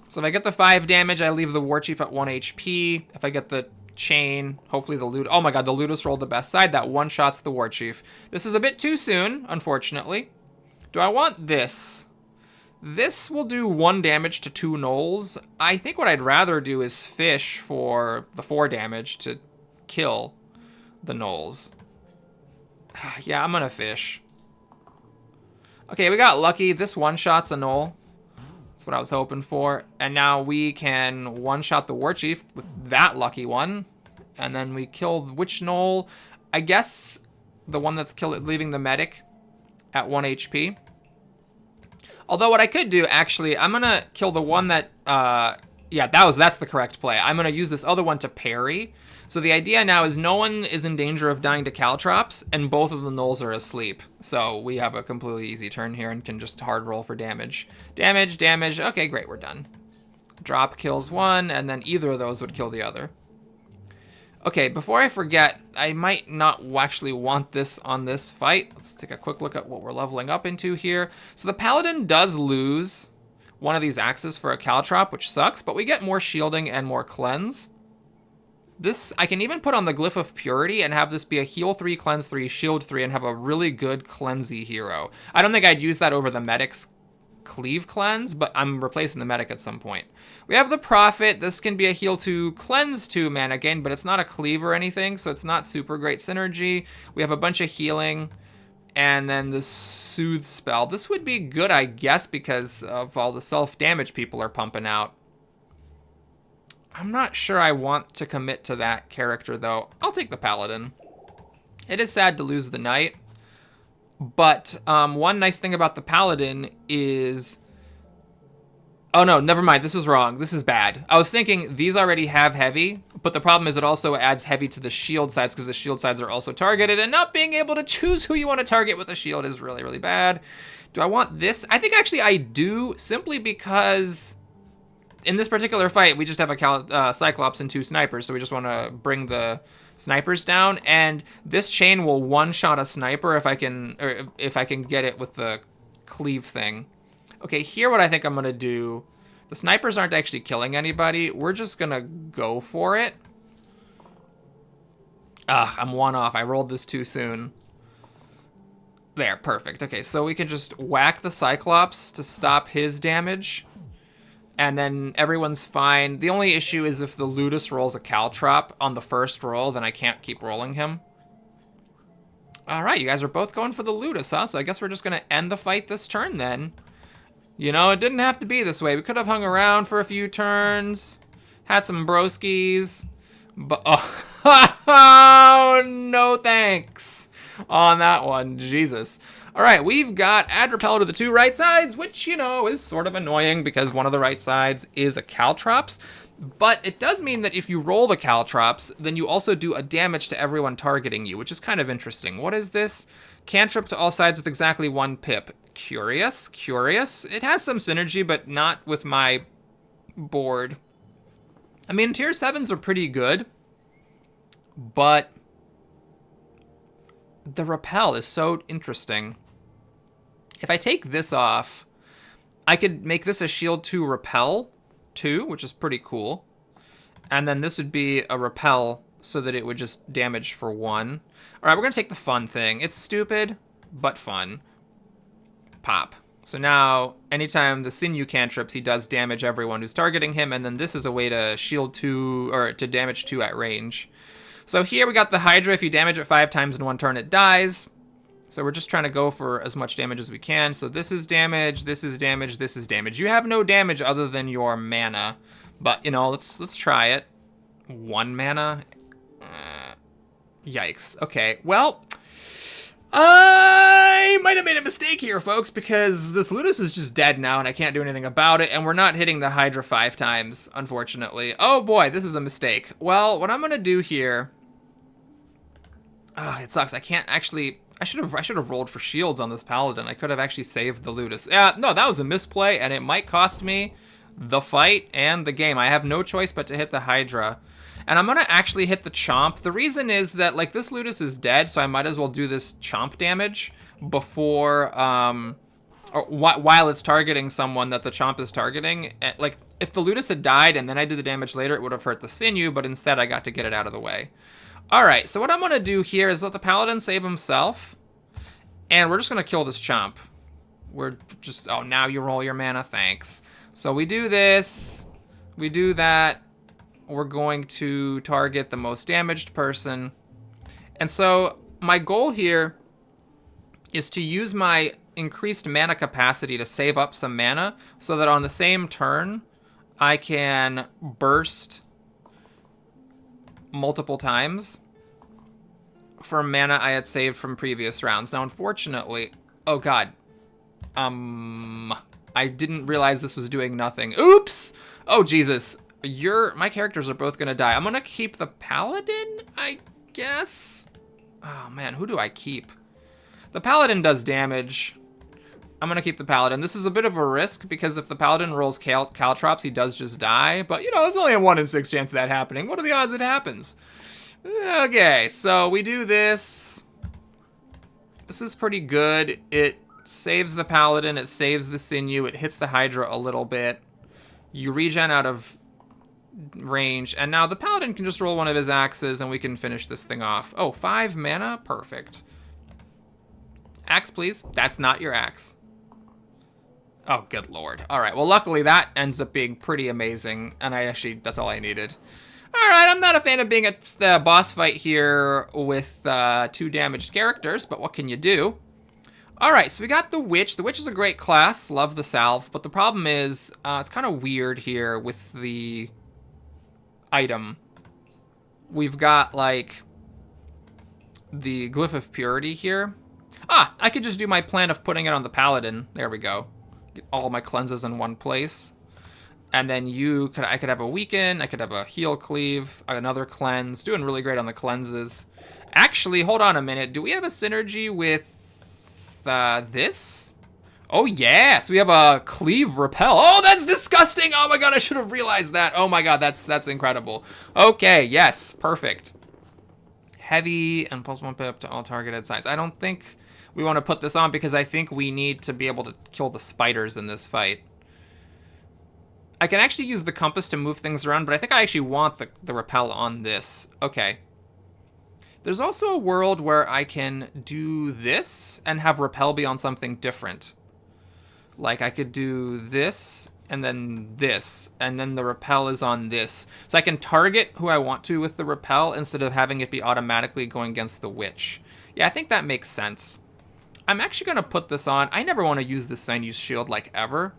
So if I get the 5 damage, I leave the War Chief at 1 HP. If I get the chain, hopefully the Ludus... Oh my God, the Ludus rolled the best side. That one-shots the War Chief. This is a bit too soon, unfortunately. Do I want this? This will do 1 damage to 2 gnolls. I think what I'd rather do is fish for the 4 damage to kill the gnolls. Yeah, I'm gonna fish. Okay, we got lucky. This one-shots a gnoll. That's what I was hoping for. And now we can one-shot the War Chief with that lucky one. And then we kill which gnoll? I guess the one that's leaving the medic at 1 HP. Although what I could do, actually, I'm going to kill the one that... yeah, that's the correct play. I'm going to use this other one to parry. So the idea now is no one is in danger of dying to Caltrops, and both of the gnolls are asleep. So we have a completely easy turn here and can just hard roll for damage. Damage, damage. Okay, great, we're done. Drop kills one, and then either of those would kill the other. Okay, before I forget, I might not actually want this on this fight. Let's take a quick look at what we're leveling up into here. So the Paladin does lose one of these axes for a Caltrop, which sucks, but we get more shielding and more cleanse. This, I can even put on the Glyph of Purity and have this be a heal 3, cleanse 3, shield 3, and have a really good cleansey hero. I don't think I'd use that over the Medic's Cleave Cleanse, but I'm replacing the Medic at some point. We have the Prophet. This can be a heal 2, cleanse 2 mana gain, but it's not a cleave or anything, so it's not super great synergy. We have a bunch of healing, and then the Soothe spell. This would be good, I guess, because of all the self-damage people are pumping out. I'm not sure I want to commit to that character, though. I'll take the Paladin. It is sad to lose the Knight, but one nice thing about the Paladin is... Oh, no, never mind. This is wrong. This is bad. I was thinking these already have heavy, but the problem is it also adds heavy to the shield sides because the shield sides are also targeted, and not being able to choose who you want to target with a shield is really, really bad. Do I want this? I think actually I do, simply because... in this particular fight, we just have a Cyclops and 2 snipers, so we just want to bring the snipers down. And this chain will one-shot a sniper if I can get it with the cleave thing. Okay, here what I think I'm gonna do. The snipers aren't actually killing anybody. We're just gonna go for it. I'm one off. I rolled this too soon. There, perfect. Okay, so we can just whack the Cyclops to stop his damage. And then everyone's fine. The only issue is if the Ludus rolls a Caltrop on the first roll, then I can't keep rolling him. All right, you guys are both going for the Ludus, huh? So I guess we're just going to end the fight this turn then. You know, it didn't have to be this way. We could have hung around for a few turns, had some broskies, but oh, no thanks on that one. Jesus. All right, we've got Add Repel to the 2 right sides, which, you know, is sort of annoying because one of the right sides is a Caltrops. But it does mean that if you roll the Caltrops, then you also do a damage to everyone targeting you, which is kind of interesting. What is this? Cantrip to all sides with exactly 1 pip. Curious, curious. It has some synergy, but not with my board. I mean, tier 7s are pretty good, but the repel is so interesting. If I take this off, I could make this a shield 2 repel 2, which is pretty cool. And then this would be a repel so that it would just damage for 1. All right, we're gonna take the fun thing. It's stupid, but fun. Pop. So now, anytime the Sinew cantrips, he does damage everyone who's targeting him, and then this is a way to shield 2, or to damage 2 at range. So here we got the Hydra. If you damage it 5 times in 1 turn, it dies. So we're just trying to go for as much damage as we can. So this is damage, this is damage, this is damage. You have no damage other than your mana. But, you know, let's try it. 1 mana? Yikes. Okay, well, I might have made a mistake here, folks, because this Ludus is just dead now and I can't do anything about it, and we're not hitting the Hydra 5 times, unfortunately. Oh boy, this is a mistake. Well, what I'm gonna do here... it sucks. I can't actually... I should have rolled for shields on this Paladin. I could have actually saved the Ludus. No, that was a misplay, and it might cost me the fight and the game. I have no choice but to hit the Hydra. And I'm gonna actually hit the Chomp. The reason is that, like, this Ludus is dead, so I might as well do this Chomp damage before, or while it's targeting someone that the Chomp is targeting. Like, if the Ludus had died and then I did the damage later, it would have hurt the Sinew, but instead I got to get it out of the way. All right, so what I'm gonna do here is let the Paladin save himself, and we're just gonna kill this Chomp. We're just, oh, now you roll your mana, thanks. So we do this, we do that. We're going to target the most damaged person. And so my goal here is to use my increased mana capacity to save up some mana so that on the same turn, I can burst multiple times for mana I had saved from previous rounds. Now, unfortunately, oh God, I didn't realize this was doing nothing. Oops! Oh, Jesus. My characters are both gonna die. I'm gonna keep the Paladin, I guess. Oh man, who do I keep? The Paladin does damage. I'm gonna keep the Paladin. This is a bit of a risk because if the Paladin rolls Caltrops, he does just die. But you know, there's only a 1 in 6 chance of that happening. What are the odds it happens? Okay, so we do this. This is pretty good. It saves the Paladin, it saves the Sinew, it hits the Hydra a little bit. You regen out of range. And now the paladin can just roll one of his axes and we can finish this thing off. Oh, 5 mana? Perfect. Axe, please. That's not your axe. Oh, good lord. All right, well, luckily that ends up being pretty amazing, and that's all I needed. All right, I'm not a fan of being at the boss fight here with 2 damaged characters, but what can you do? All right, so we got the Witch. The Witch is a great class. Love the salve, but the problem is it's kind of weird here with the item. We've got, like, the Glyph of Purity here. Ah, I could just do my plan of putting it on the Paladin. There we go. Get all my cleanses in one place. And then I could have a weaken, I could have a heal cleave, another cleanse. Doing really great on the cleanses. Actually, hold on a minute. Do we have a synergy with this? Oh, yes. We have a cleave repel. Oh, that's disgusting. Oh, my God. I should have realized that. Oh, my God. That's incredible. Okay. Yes. Perfect. Heavy and +1 pip to all targeted sides. I don't think we want to put this on because I think we need to be able to kill the spiders in this fight. I can actually use the compass to move things around, but I think I actually want the repel on this. Okay. There's also a world where I can do this and have repel be on something different. Like I could do this and then this, and then the repel is on this. So I can target who I want to with the repel instead of having it be automatically going against the witch. Yeah, I think that makes sense. I'm actually going to put this on. I never want to use this sinews shield like ever.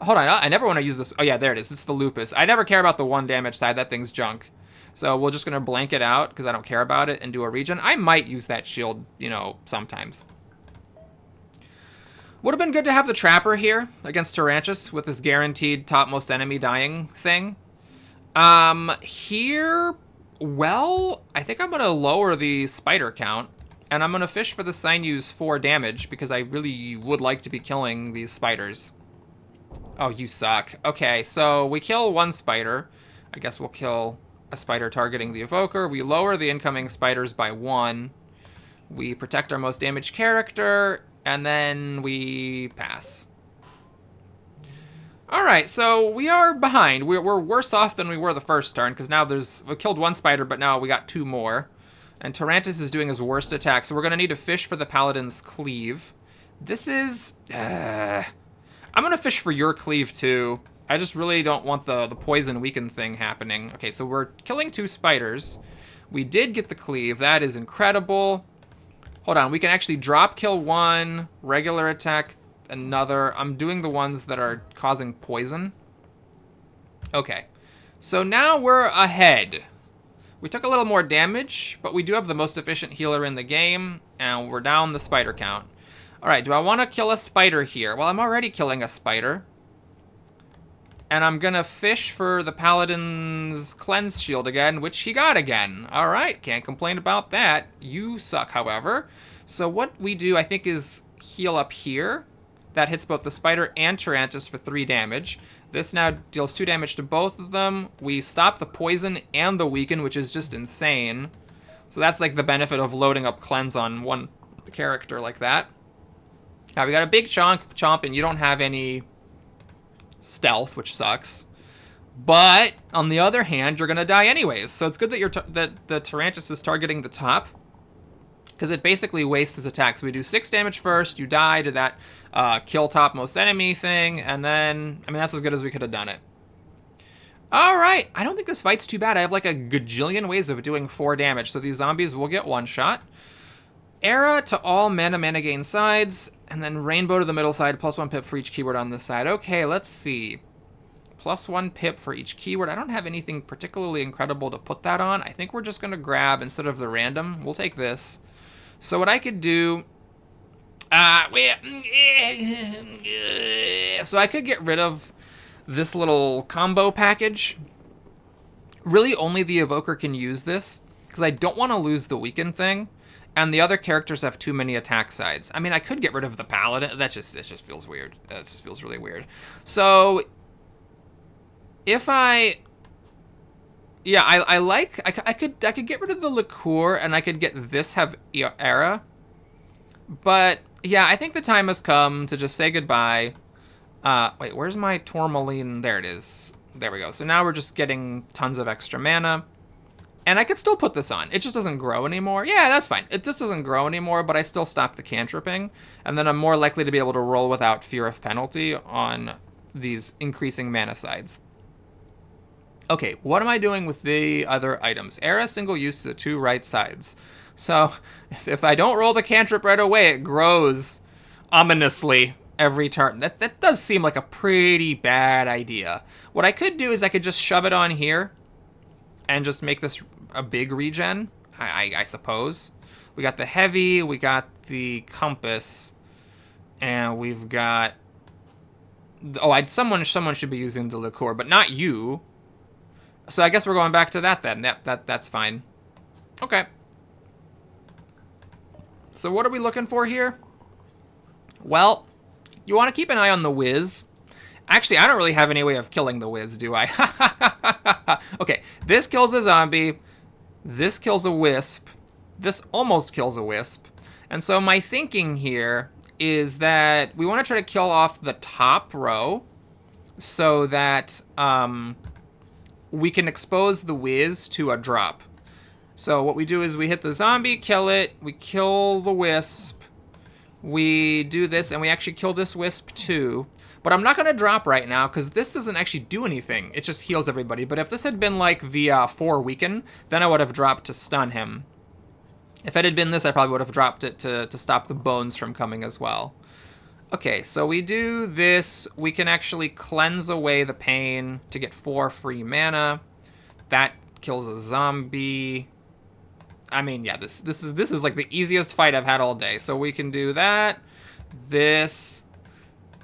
Hold on, I never want to use this. Oh yeah, there it is. It's the lupus. I never care about the 1 damage side. That thing's junk. So we're just going to blank it out because I don't care about it and do a regen. I might use that shield, you know, sometimes. Would have been good to have the Trapper here against Tarantus with this guaranteed topmost enemy dying thing. Here, well, I think I'm going to lower the spider count. And I'm going to fish for the sinews 4 damage because I really would like to be killing these spiders. Oh, you suck. Okay, so we kill 1 spider. I guess we'll kill a spider targeting the evoker. We lower the incoming spiders by 1. We protect our most damaged character, and then we pass. All right, so we are behind. We're worse off than we were the first turn because now we killed 1 spider, but now we got 2 more. And Tarantus is doing his worst attack, so we're going to need to fish for the Paladin's cleave. This is... I'm going to fish for your cleave, too. I just really don't want the poison weaken thing happening. Okay, so we're killing 2 spiders. We did get the cleave. That is incredible. Hold on, we can actually drop kill 1, regular attack another. I'm doing the ones that are causing poison. Okay, so now we're ahead. We took a little more damage, but we do have the most efficient healer in the game, and we're down the spider count. All right, do I want to kill a spider here? Well, I'm already killing a spider. And I'm going to fish for the Paladin's cleanse shield again, which he got again. All right, can't complain about that. You suck, however. So what we do, I think, is heal up here. That hits both the spider and Tarantus for 3 damage. This now deals 2 damage to both of them. We stop the poison and the weaken, which is just insane. So that's like the benefit of loading up cleanse on one character like that. Now we got a big chomp, and you don't have any stealth, which sucks. But on the other hand, you're gonna die anyways. So it's good that that the Tarantus is targeting the top, because it basically wastes his attack. So we do 6 damage first, you die to that kill topmost enemy thing, and then, I mean, that's as good as we could have done it. All right, I don't think this fight's too bad. I have like a gajillion ways of doing 4 damage, so these zombies will get 1 shot. Era to all mana gain sides, and then rainbow to the middle side, +1 pip for each keyword on this side. Okay, let's see. +1 pip for each keyword. I don't have anything particularly incredible to put that on. I think we're just gonna grab, instead of the random, we'll take this. So what I could do, so I could get rid of this little combo package. Really only the evoker can use this, because I don't want to lose the weaken thing. And the other characters have too many attack sides. I mean, I could get rid of the paladin. That just feels weird. That just feels really weird. So, if I could get rid of the liqueur, and I could get this have era. But yeah, I think the time has come to just say goodbye. Wait, where's my tourmaline? There it is. There we go. So now we're just getting tons of extra mana. And I could still put this on. It just doesn't grow anymore. Yeah, that's fine. It just doesn't grow anymore, but I still stop the cantripping. And then I'm more likely to be able to roll without fear of penalty on these increasing mana sides. Okay, what am I doing with the other items? Era single use to the 2 right sides. So if I don't roll the cantrip right away, it grows ominously every turn. That does seem like a pretty bad idea. What I could do is I could just shove it on here and just make this a big regen, I suppose. We got the heavy, we got the compass, and we've got... Oh, someone should be using the liqueur, but not you. So I guess we're going back to that then. That's fine. Okay. So what are we looking for here? Well, you want to keep an eye on the whiz. Actually, I don't really have any way of killing the whiz, do I? Okay, this kills a zombie. This kills a wisp. This almost kills a wisp. And so my thinking here is that we want to try to kill off the top row so that we can expose the whiz to a drop. So what we do is we hit the zombie, kill it, we kill the wisp, we do this, and we actually kill this wisp too. But I'm not going to drop right now because this doesn't actually do anything. It just heals everybody. But if this had been like the 4 weaken, then I would have dropped to stun him. If it had been this, I probably would have dropped it to stop the bones from coming as well. Okay, so we do this. We can actually cleanse away the pain to get 4 free mana. That kills a zombie. I mean, yeah, this is like the easiest fight I've had all day. So we can do that, this,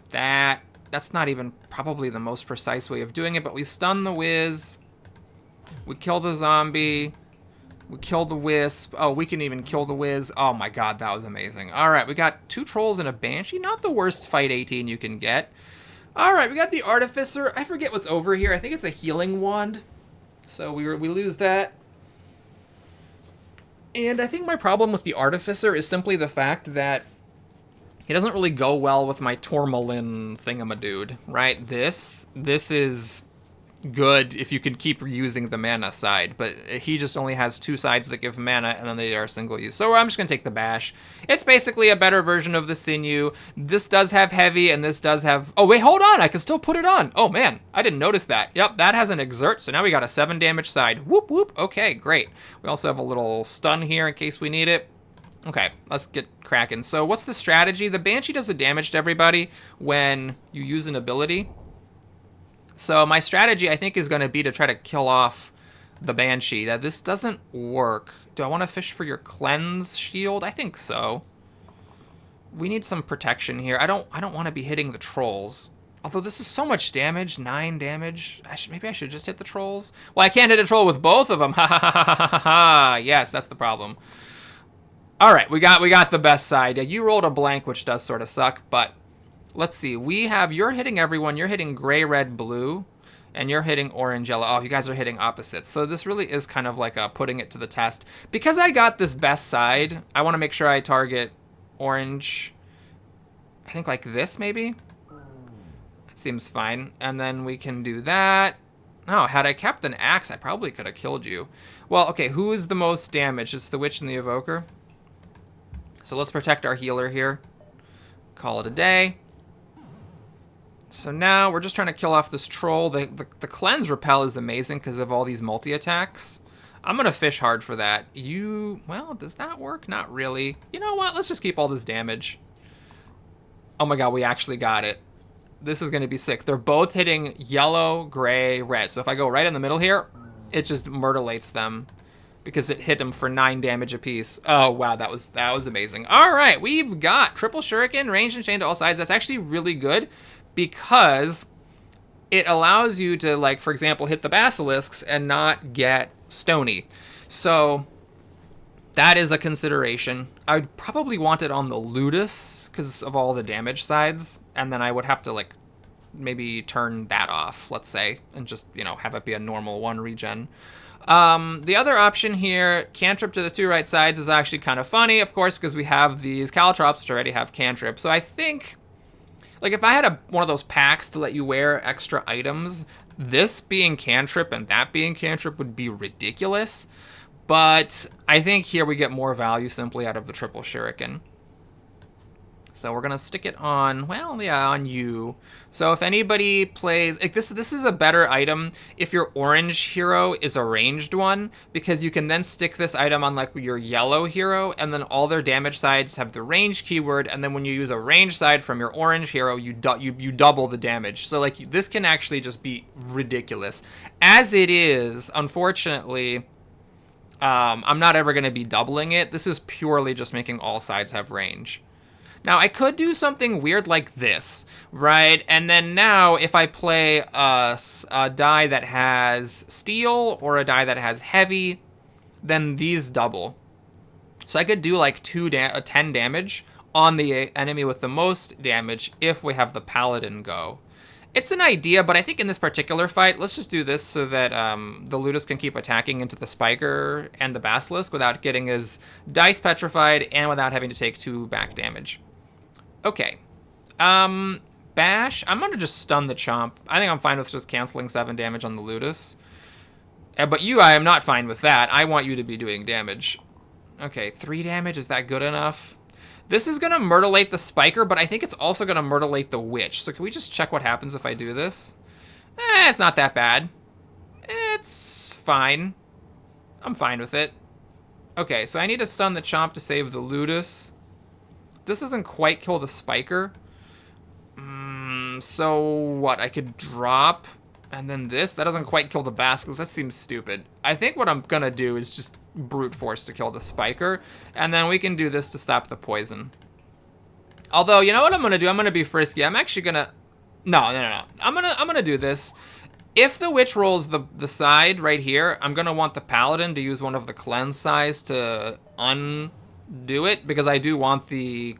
that. That's not even probably the most precise way of doing it, but we stun the whiz. We kill the zombie. We kill the wisp. Oh, we can even kill the whiz. Oh my god, that was amazing. All right, we got 2 trolls and a banshee. Not the worst fight 18 you can get. All right, we got the artificer. I forget what's over here. I think it's a healing wand. So we lose that. And I think my problem with the artificer is simply the fact that he doesn't really go well with my tourmaline thingamadude, right? This is good if you can keep using the mana side, but he just only has 2 sides that give mana, and then they are single use. So I'm just gonna take the bash. It's basically a better version of the sinew. This does have heavy, and this does have... Oh, wait, hold on. I can still put it on. Oh, man. I didn't notice that. Yep, that has an exert, so now we got a 7 damage side. Whoop, whoop. Okay, great. We also have a little stun here in case we need it. Okay, let's get cracking. So what's the strategy? The Banshee does the damage to everybody when you use an ability. So my strategy, I think, is going to be to try to kill off the Banshee. Now, this doesn't work. Do I want to fish for your cleanse shield? I think so. We need some protection here. I don't want to be hitting the trolls. Although this is so much damage, 9 damage. Maybe I should just hit the trolls. Well, I can't hit a troll with both of them. Ha ha ha ha ha ha. Yes, that's the problem. All right, we got the best side. Yeah, you rolled a blank, which does sort of suck, but let's see. You're hitting everyone. You're hitting gray, red, blue, and you're hitting orange, yellow. Oh, you guys are hitting opposites. So this really is kind of like putting it to the test. Because I got this best side, I want to make sure I target orange. I think like this, maybe? That seems fine. And then we can do that. Oh, had I kept an axe, I probably could have killed you. Well, okay, who is the most damaged? It's the witch and the evoker. So let's protect our healer here. Call it a day. So now we're just trying to kill off this troll. The cleanse repel is amazing because of all these multi-attacks. I'm going to fish hard for that. Well, does that work? Not really. You know what? Let's just keep all this damage. Oh my god, we actually got it. This is going to be sick. They're both hitting yellow, gray, red. So if I go right in the middle here, it just myrtleates them. Because it hit them for 9 damage apiece. Oh, wow, that was amazing. All right, we've got triple shuriken, ranged and chained to all sides. That's actually really good because it allows you to, like, for example, hit the basilisks and not get stony. So that is a consideration. I'd probably want it on the Ludus because of all the damage sides, and then I would have to, like, maybe turn that off, let's say, and just, you know, have it be a normal 1 regen. The other option here, cantrip to the 2 right sides, is actually kind of funny, of course, because we have these caltrops, which already have cantrip. So I think, Like, if I had one of those packs to let you wear extra items, this being cantrip and that being cantrip would be ridiculous. But I think here we get more value simply out of the triple shuriken. So we're going to stick it on, well, yeah, on you. So if anybody plays, like this is a better item if your orange hero is a ranged one, because you can then stick this item on like your yellow hero, and then all their damage sides have the range keyword, and then when you use a range side from your orange hero, you double the damage. So like this can actually just be ridiculous. As it is, unfortunately, I'm not ever going to be doubling it. This is purely just making all sides have range. Now, I could do something weird like this, right? And then now, if I play a die that has steel or a die that has heavy, then these double. So I could do like 10 damage on the enemy with the most damage if we have the paladin go. It's an idea, but I think in this particular fight, let's just do this so that the Ludus can keep attacking into the Spiker and the Basilisk without getting his dice petrified and without having to take 2 back damage. Okay. Bash. I'm going to just stun the Chomp. I think I'm fine with just canceling 7 damage on the Ludus. But you, I am not fine with that. I want you to be doing damage. Okay, 3 damage. Is that good enough? This is going to myrtleate the Spiker, but I think it's also going to myrtleate the Witch. So can we just check what happens if I do this? It's not that bad. It's fine. I'm fine with it. Okay, so I need to stun the Chomp to save the Ludus. This doesn't quite kill the Spiker. So what? I could drop, and then this? That doesn't quite kill the Basilisk. That seems stupid. I think what I'm going to do is just brute force to kill the Spiker, and then we can do this to stop the poison. Although, you know what I'm going to do? I'm going to be frisky. I'm actually going to... No. I'm going to do this. If the Witch rolls the side right here, I'm going to want the Paladin to use one of the cleanse size to undo it, because I do want the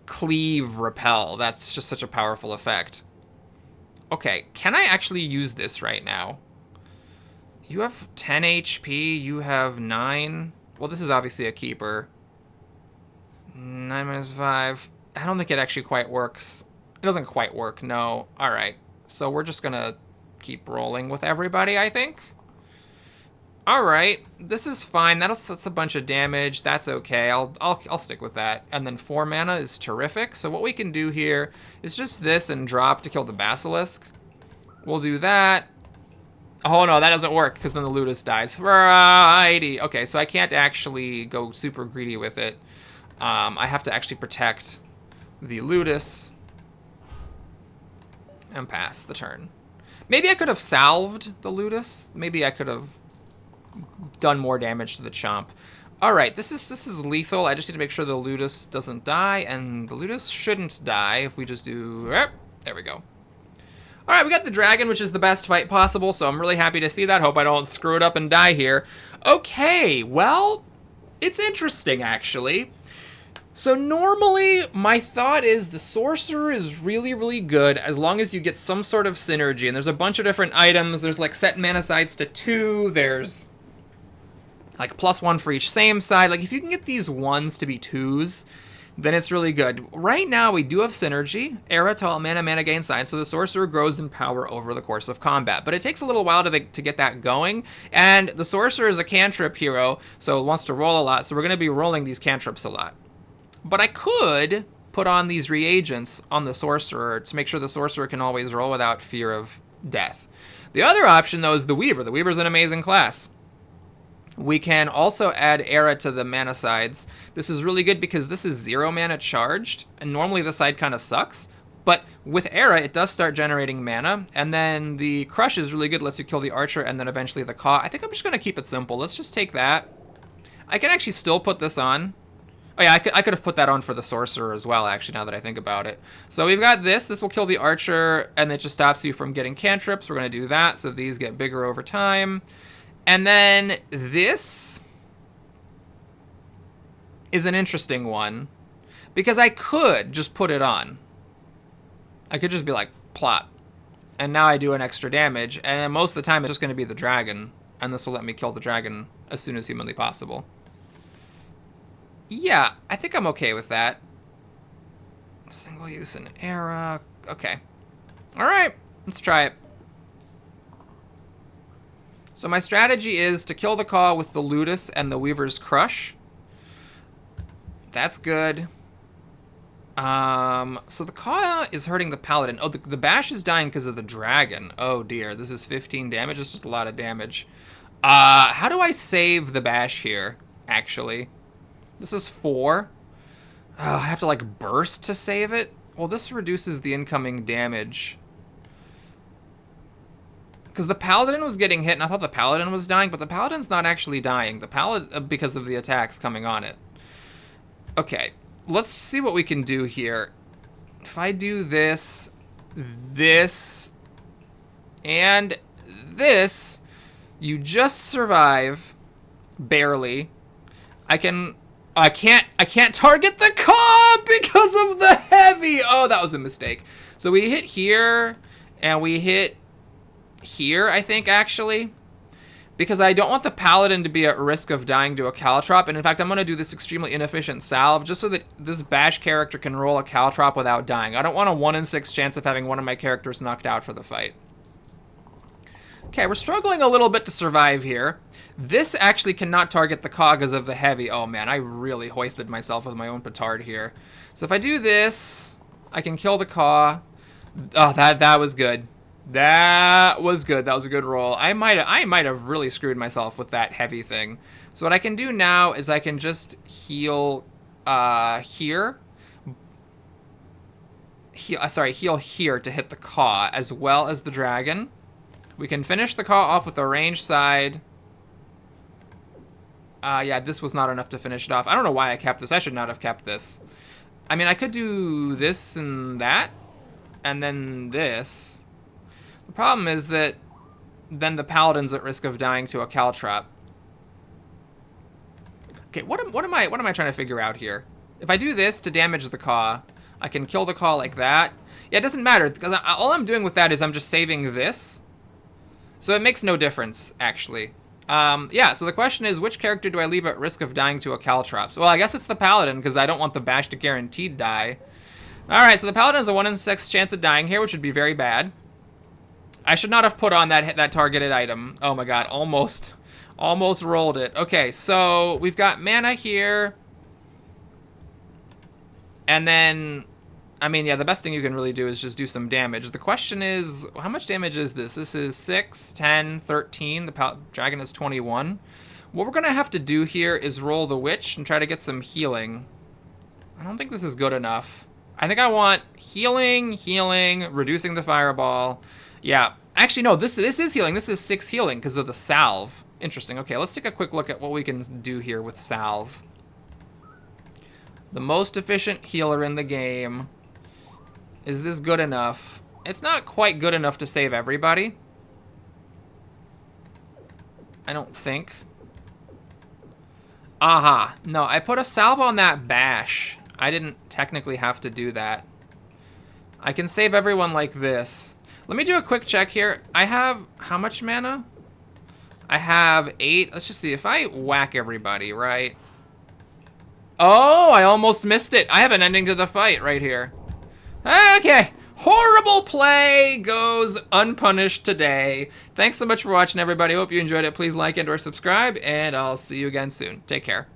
cleave repel. That's just such a powerful effect. Okay, can I actually use this right now? You have 10 HP, you have 9. Well, this is obviously a keeper. 9 minus 5. I don't think it actually quite works. It doesn't quite work, no. Alright, so we're just gonna keep rolling with everybody, I think. Alright, this is fine. That's a bunch of damage. That's okay. I'll stick with that. And then 4 mana is terrific. So what we can do here is just this and drop to kill the Basilisk. We'll do that. Oh no, that doesn't work because then the Ludus dies. Righty. Okay, so I can't actually go super greedy with it. I have to actually protect the Ludus and pass the turn. Maybe I could have salved the Ludus. Maybe I could have done more damage to the Chomp. All right, this is lethal. I just need to make sure the Ludus doesn't die, and the Ludus shouldn't die if we just do... There we go. All right, we got the dragon, which is the best fight possible, so I'm really happy to see that. Hope I don't screw it up and die here. Okay, well, it's interesting, actually. So normally, my thought is the Sorcerer is really, really good as long as you get some sort of synergy. And there's a bunch of different items. There's like set mana sides to 2. There's like +1 for each same side. Like if you can get these 1s to be 2s, then it's really good. Right now, we do have synergy. Era to all mana gain side, so the Sorcerer grows in power over the course of combat. But it takes a little while to get that going. And the Sorcerer is a cantrip hero, so it wants to roll a lot. So we're going to be rolling these cantrips a lot. But I could put on these reagents on the Sorcerer to make sure the Sorcerer can always roll without fear of death. The other option, though, is the Weaver. The Weaver's an amazing class. We can also add Era to the mana sides. This is really good because this is 0 mana charged, and normally the side kind of sucks. But with Era, it does start generating mana, and then the Crush is really good, lets you kill the Archer, and then eventually the Caw. I think I'm just going to keep it simple. Let's just take that. I can actually still put this on. Oh yeah, I could have put that on for the Sorcerer as well, actually, now that I think about it. So we've got this. This will kill the Archer, and it just stops you from getting cantrips. We're going to do that, so these get bigger over time. And then this is an interesting one, because I could just put it on. I could just be like, plot. And now I do an extra damage, and most of the time it's just going to be the dragon, and this will let me kill the dragon as soon as humanly possible. Yeah, I think I'm okay with that. Single use in era. Okay. All right. Let's try it. So my strategy is to kill the Caw with the Ludus and the Weaver's Crush. That's good. So the Caw is hurting the Paladin. Oh, the Bash is dying because of the Dragon. Oh dear, this is 15 damage. This is just a lot of damage. How do I save the Bash here, actually? This is 4. Oh, I have to, like, burst to save it? Well, this reduces the incoming damage. Because the Paladin was getting hit, and I thought the Paladin was dying, but the Paladin's not actually dying. The Paladin, because of the attacks coming on it. Okay, let's see what we can do here. If I do this, this, and this, you just survive, barely. I can't target the Caw because of the heavy. Oh, that was a mistake. So we hit here, and we hit here, I think, actually, because I don't want the Paladin to be at risk of dying to a Caltrop, and in fact, I'm going to do this extremely inefficient salve just so that this Bash character can roll a Caltrop without dying. I don't want a 1 in 6 chance of having one of my characters knocked out for the fight. Okay, we're struggling a little bit to survive here. This actually cannot target the Caw because of the heavy. Oh man, I really hoisted myself with my own petard here. So if I do this, I can kill the Caw. Oh, that was good. That was good. That was a good roll. I might have really screwed myself with that heavy thing. So what I can do now is I can just heal here. Heal here to hit the Caw as well as the Dragon. We can finish the Caw off with the range side. Yeah, this was not enough to finish it off. I don't know why I kept this. I should not have kept this. I mean, I could do this and that, and then this. The problem is that then the Paladin's at risk of dying to a Caltrop. Okay, what am I trying to figure out here? If I do this to damage the Caw, I can kill the Caw like that. Yeah, it doesn't matter, because all I'm doing with that is I'm just saving this. So it makes no difference, actually. Yeah, so the question is, which character do I leave at risk of dying to a Caltrops? Well, I guess it's the Paladin, because I don't want the Bash to guaranteed die. Alright, so the Paladin has a 1 in 6 chance of dying here, which would be very bad. I should not have put on that targeted item. Oh my god, almost rolled it. Okay, so we've got mana here. And then, I mean, yeah, the best thing you can really do is just do some damage. The question is, how much damage is this? This is 6, 10, 13. The dragon is 21. What we're going to have to do here is roll the Witch and try to get some healing. I don't think this is good enough. I think I want healing, reducing the fireball. Yeah, actually, no, this is healing. This is 6 healing because of the salve. Interesting. Okay, let's take a quick look at what we can do here with salve. The most efficient healer in the game. Is this good enough? It's not quite good enough to save everybody. I don't think. Aha. No, I put a salve on that Bash. I didn't technically have to do that. I can save everyone like this. Let me do a quick check here. I have how much mana? I have 8. Let's just see if I whack everybody, right? Oh, I almost missed it. I have an ending to the fight right here. Okay. Horrible play goes unpunished today. Thanks so much for watching, everybody. Hope you enjoyed it. Please like and or subscribe, and I'll see you again soon. Take care.